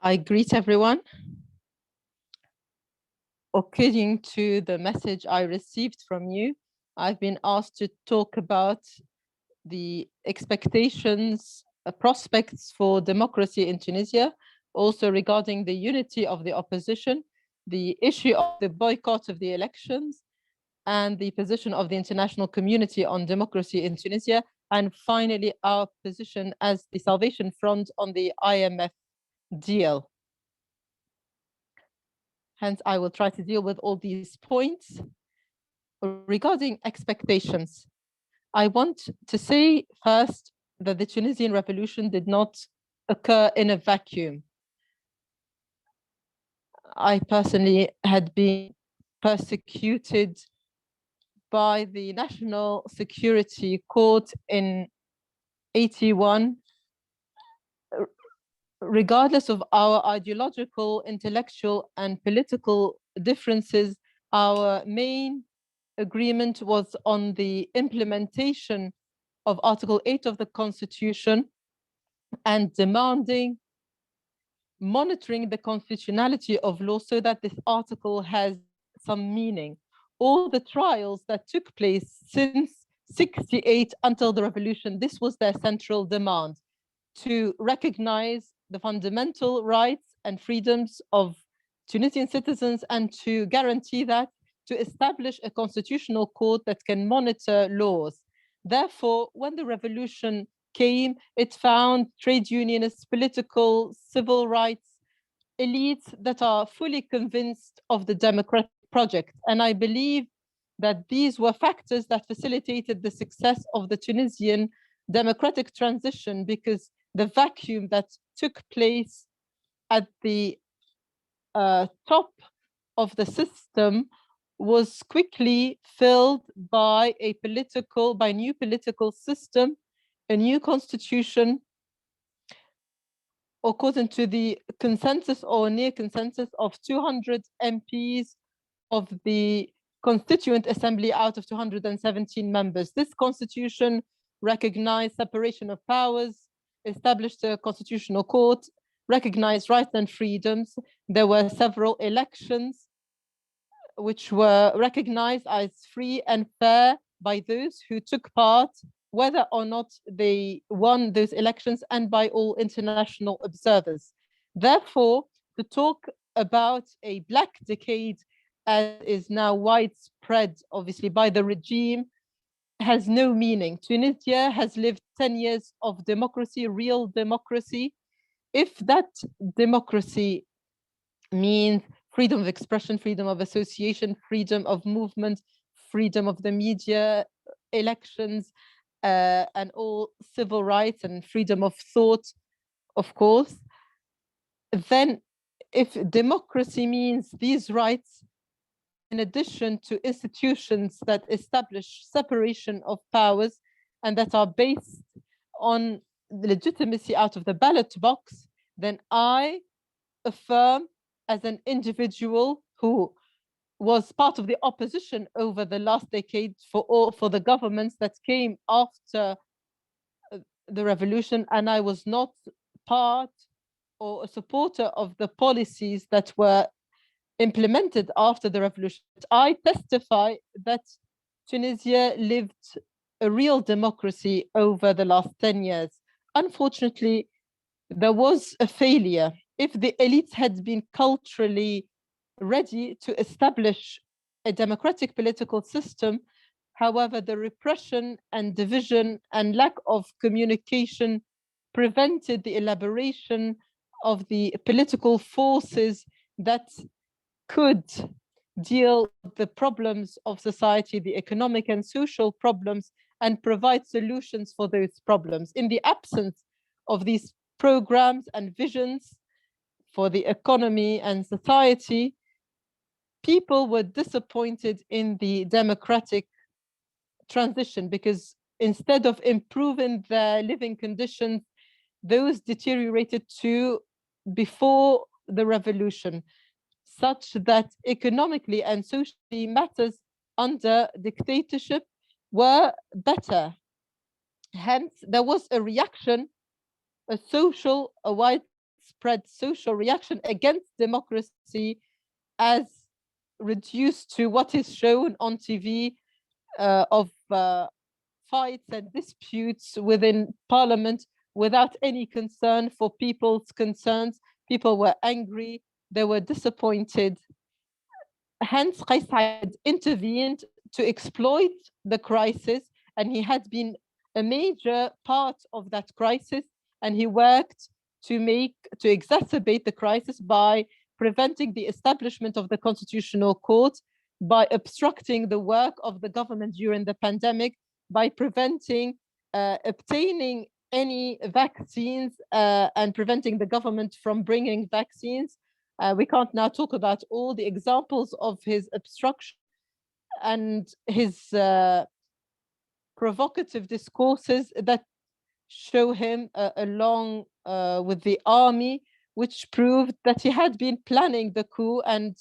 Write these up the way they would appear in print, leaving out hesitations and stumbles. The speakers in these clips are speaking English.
I greet everyone. According to the message I received from you, I've been asked to talk about the expectations, prospects for democracy in Tunisia, also regarding the unity of the opposition, the issue of the boycott of the elections, and the position of the international community on democracy in Tunisia, and finally, our position as the Salvation Front on the IMF deal. Hence, I will try to deal with all these points. Regarding expectations, I want to say first that the Tunisian revolution did not occur in a vacuum. I personally had been persecuted by the National Security Court in 81, regardless of our ideological, intellectual, and political differences. Our main agreement was on the implementation of Article 8 of the Constitution and demanding monitoring the constitutionality of law so that this article has some meaning. All the trials that took place since 68 until the revolution, this was their central demand, to recognize the fundamental rights and freedoms of Tunisian citizens and to guarantee that, to establish a constitutional court that can monitor laws. Therefore, when the revolution came, it found trade unionists, political, civil rights elites that are fully convinced of the democratic project. And I believe that these were factors that facilitated the success of the Tunisian democratic transition, because the vacuum that took place at the top of the system was quickly filled by a new political system, a new constitution, according to the consensus or near consensus of 200 MPs of the Constituent Assembly out of 217 members. This constitution recognized separation of powers, established a constitutional court, recognized rights and freedoms. There were several elections which were recognized as free and fair by those who took part, whether or not they won those elections, and by all international observers. Therefore, to talk about a black decade, as is now widespread, obviously, by the regime, has no meaning. Tunisia has lived 10 years of democracy, real democracy. If that democracy means freedom of expression, freedom of association, freedom of movement, freedom of the media, elections, and all civil rights and freedom of thought, of course, then if democracy means these rights, in addition to institutions that establish separation of powers and that are based on legitimacy out of the ballot box, then I affirm, as an individual who was part of the opposition over the last decade for the governments that came after the revolution, and I was not part or a supporter of the policies that were implemented after the revolution. I testify that Tunisia lived a real democracy over the last 10 years. Unfortunately, there was a failure. If the elites had been culturally ready to establish a democratic political system, however, the repression and division and lack of communication prevented the elaboration of the political forces that could deal with the problems of society, the economic and social problems, and provide solutions for those problems. In the absence of these programs and visions for the economy and society, people were disappointed in the democratic transition, because instead of improving their living conditions, those deteriorated too before the revolution, such that economically and socially matters under dictatorship were better. Hence, there was a reaction, a widespread widespread social reaction against democracy as reduced to what is shown on TV of fights and disputes within parliament without any concern for people's concerns. People were angry, they were disappointed. Hence, Qais Said intervened to exploit the crisis, and he had been a major part of that crisis, and he worked to exacerbate the crisis by preventing the establishment of the Constitutional Court, by obstructing the work of the government during the pandemic, by preventing obtaining any vaccines and preventing the government from bringing vaccines. We can't now talk about all the examples of his obstruction and his provocative discourses that show him along with the army, which proved that he had been planning the coup. And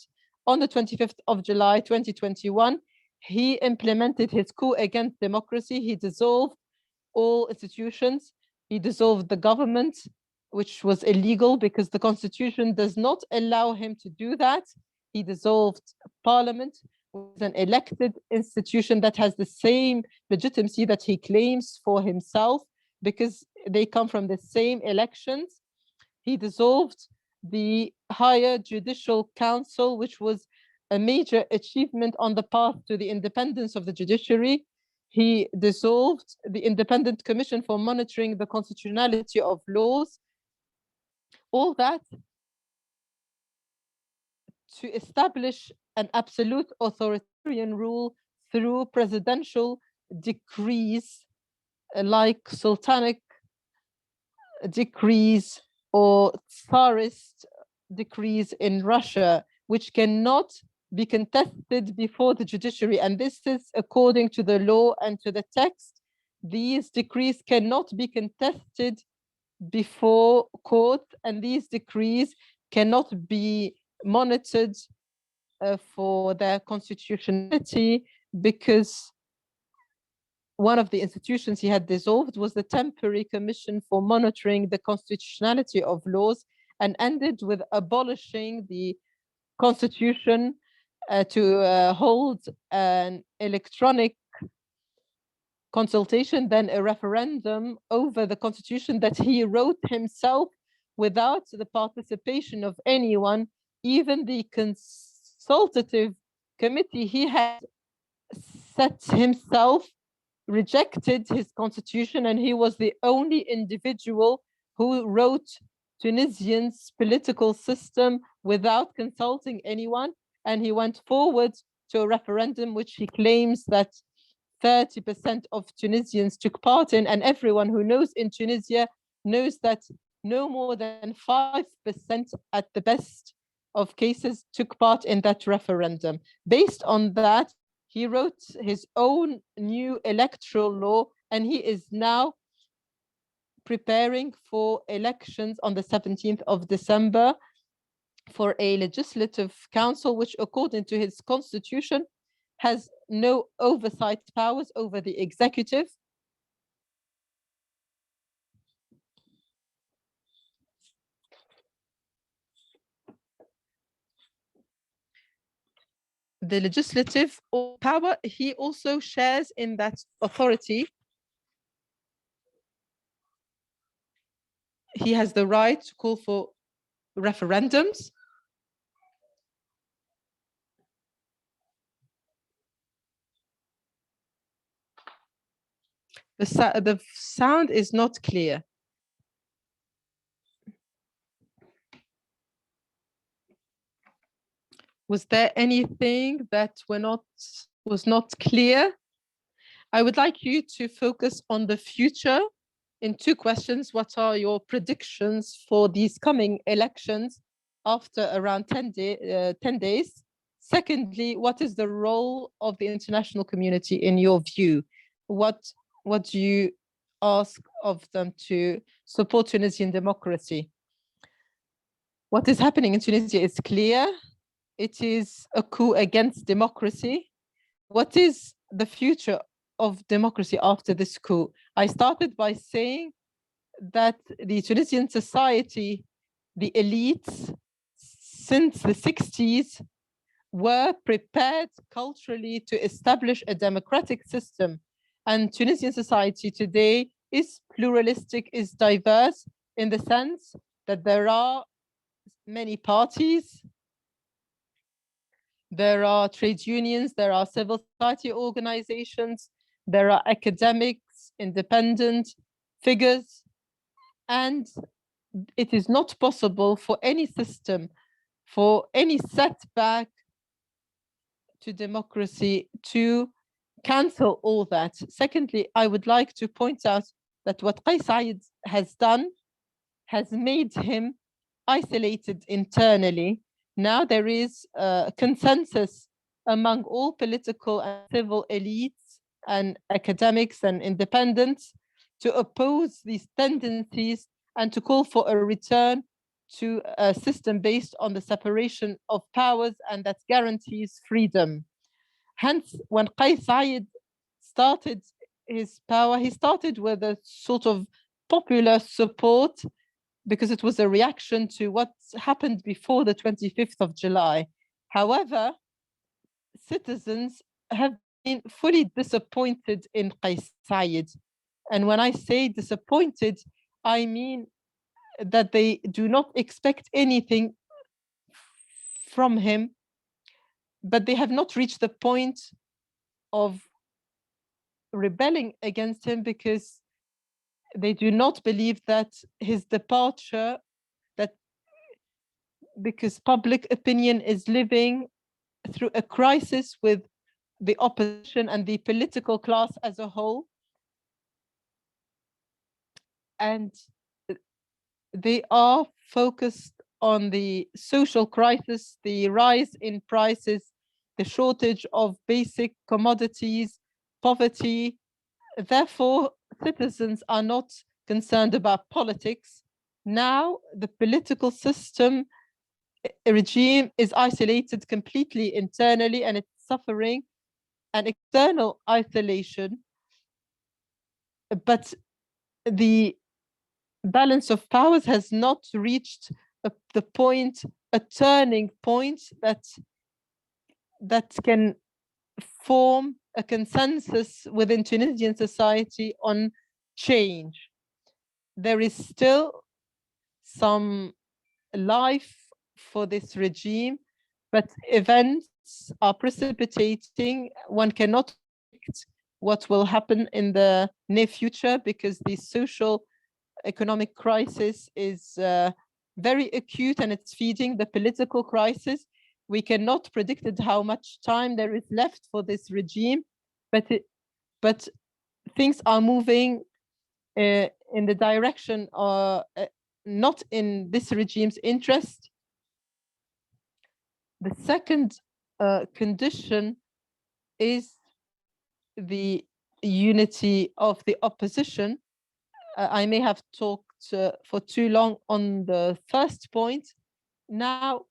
on the 25th of July, 2021, he implemented his coup against democracy. He dissolved all institutions. He dissolved the government, which was illegal because the constitution does not allow him to do that. He dissolved parliament, which is an elected institution that has the same legitimacy that he claims for himself because they come from the same elections. He dissolved the higher judicial council, which was a major achievement on the path to the independence of the judiciary. He dissolved the Independent Commission for monitoring the constitutionality of laws. All that to establish an absolute authoritarian rule through presidential decrees like sultanic decrees or Tsarist decrees in Russia, which cannot be contested before the judiciary. And this is according to the law and to the text. These decrees cannot be contested before court, and these decrees cannot be monitored for their constitutionality, because one of the institutions he had dissolved was the Temporary Commission for monitoring the constitutionality of laws, and ended with abolishing the constitution to hold an electronic consultation, then a referendum over the constitution that he wrote himself without the participation of anyone. Even the consultative committee he had set himself rejected his constitution, and he was the only individual who wrote Tunisia's political system without consulting anyone. And he went forward to a referendum which he claims that 30% of Tunisians took part in, and everyone who knows in Tunisia knows that no more than 5% at the best of cases took part in that referendum. Based on that, he wrote his own new electoral law, and he is now preparing for elections on the 17th of December for a legislative council, which according to his constitution has no oversight powers over the executive. The legislative power, he also shares in that authority. He has the right to call for referendums. The sound is not clear. Was there anything that was not clear? I would like you to focus on the future in two questions. What are your predictions for these coming elections after around 10 days? Secondly, what is the role of the international community in your view? What do you ask of them to support Tunisian democracy? What is happening in Tunisia is clear. It is a coup against democracy. What is the future of democracy after this coup? I started by saying that the Tunisian society the elites since the 60s were prepared culturally to establish a democratic system. And Tunisian society today is pluralistic, is diverse in the sense that there are many parties, there are trade unions, there are civil society organizations, there are academics, independent figures, and it is not possible for any system, for any setback to democracy to cancel all that. Secondly, I would like to point out that what Qais Said has done has made him isolated internally. Now there is a consensus among all political and civil elites and academics and independents to oppose these tendencies and to call for a return to a system based on the separation of powers and that guarantees freedom. Hence, when Qais Said started his power, he started with a sort of popular support because it was a reaction to what happened before the 25th of July. However, citizens have been fully disappointed in Qais Said. And when I say disappointed, I mean that they do not expect anything from him, but they have not reached the point of rebelling against him because they do not believe that his departure, that because public opinion is living through a crisis with the opposition and the political class as a whole. And they are focused on the social crisis, the rise in prices, the shortage of basic commodities, poverty. Therefore, citizens are not concerned about politics. Now, the political system regime is isolated completely internally and it's suffering an external isolation. But the balance of powers has not reached the point, a turning point that can form a consensus within Tunisian society on change. There is still some life for this regime, but events are precipitating. One cannot predict what will happen in the near future because the social economic crisis is very acute and it's feeding the political crisis. We cannot predict how much time there is left for this regime, but things are moving in the direction not in this regime's interest. The second condition is the unity of the opposition. I may have talked for too long on the first point. Now,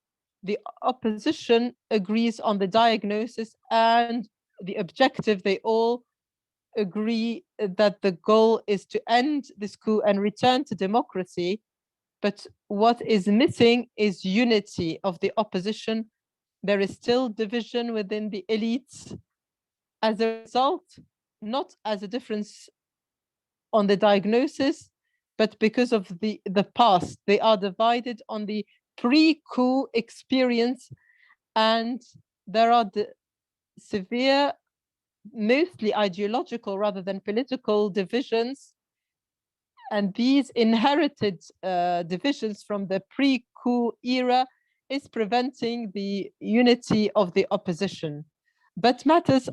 the opposition agrees on the diagnosis and the objective. They all agree that the goal is to end this coup and return to democracy. But what is missing is unity of the opposition. There is still division within the elites. As a result, not as a difference on the diagnosis, but because of the past. They are divided on the pre-coup experience, and there are severe, mostly ideological rather than political divisions. And these inherited divisions from the pre-coup era is preventing the unity of the opposition. But matters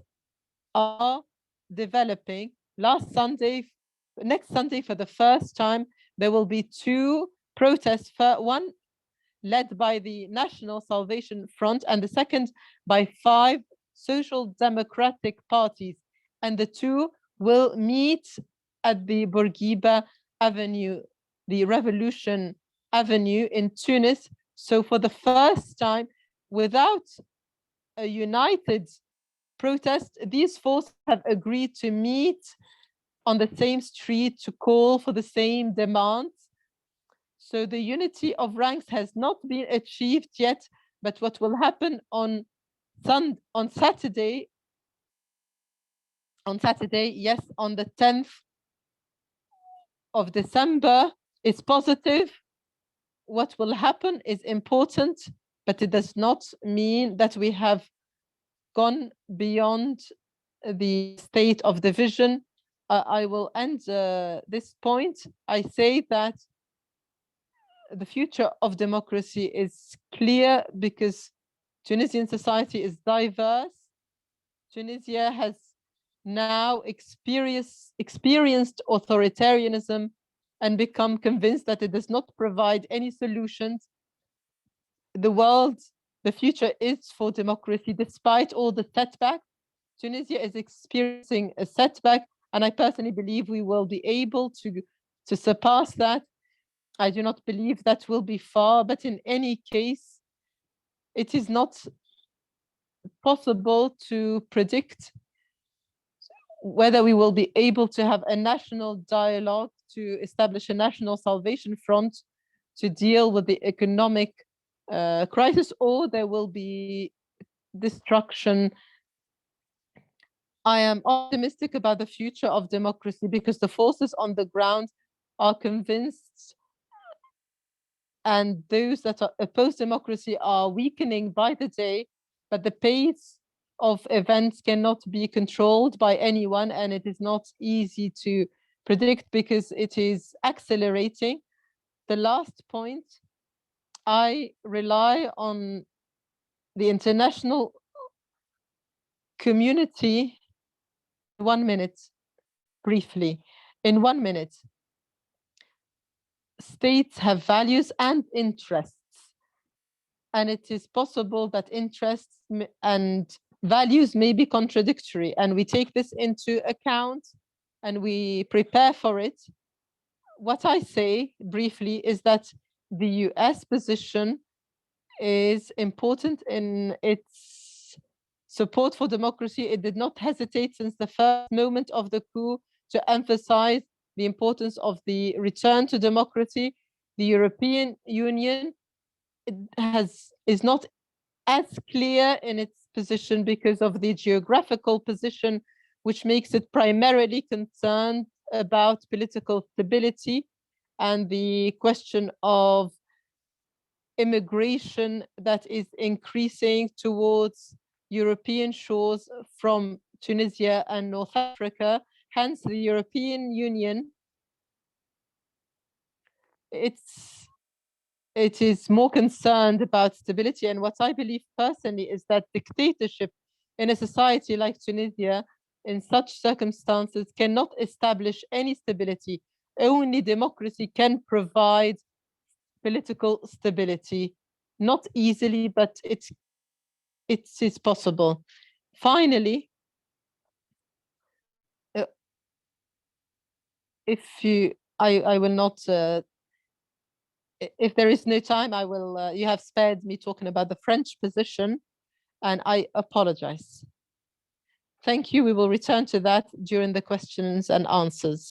are developing. Next Sunday, for the first time, there will be two protests. One led by the National Salvation Front and the second by 5 social democratic parties. And the two will meet at the Bourguiba Avenue, the Revolution Avenue in Tunis. So for the first time, without a united protest, these forces have agreed to meet on the same street to call for the same demands. So the unity of ranks has not been achieved yet, but what will happen on Saturday, yes, on the 10th of December is positive. What will happen is important, but it does not mean that we have gone beyond the state of division. I will end this point. I say that the future of democracy is clear because Tunisian society is diverse. Tunisia has now experienced authoritarianism and become convinced that it does not provide any solutions. The future is for democracy, despite all the setbacks. Tunisia is experiencing a setback, and I personally believe we will be able to surpass that. I do not believe that will be far, but in any case, it is not possible to predict whether we will be able to have a national dialogue to establish a national salvation front to deal with the economic crisis, or there will be destruction. I am optimistic about the future of democracy because the forces on the ground are convinced, and those that oppose democracy are weakening by the day, but the pace of events cannot be controlled by anyone, and it is not easy to predict because it is accelerating. The last point, I rely on the international community. 1 minute, briefly. In 1 minute, states have values and interests, and it is possible that interests and values may be contradictory, and we take this into account and we prepare for it. What I say briefly is that the US position is important in its support for democracy. It did not hesitate since the first moment of the coup to emphasize the importance of the return to democracy. The European Union is not as clear in its position because of the geographical position, which makes it primarily concerned about political stability and the question of immigration that is increasing towards European shores from Tunisia and North Africa. Hence, the European Union, it is more concerned about stability. And what I believe personally is that dictatorship in a society like Tunisia, in such circumstances, cannot establish any stability. Only democracy can provide political stability. Not easily, but it is possible. Finally, I will not, if there is no time, I will, you have spared me talking about the French position, and I apologize. Thank you. We will return to that during the questions and answers.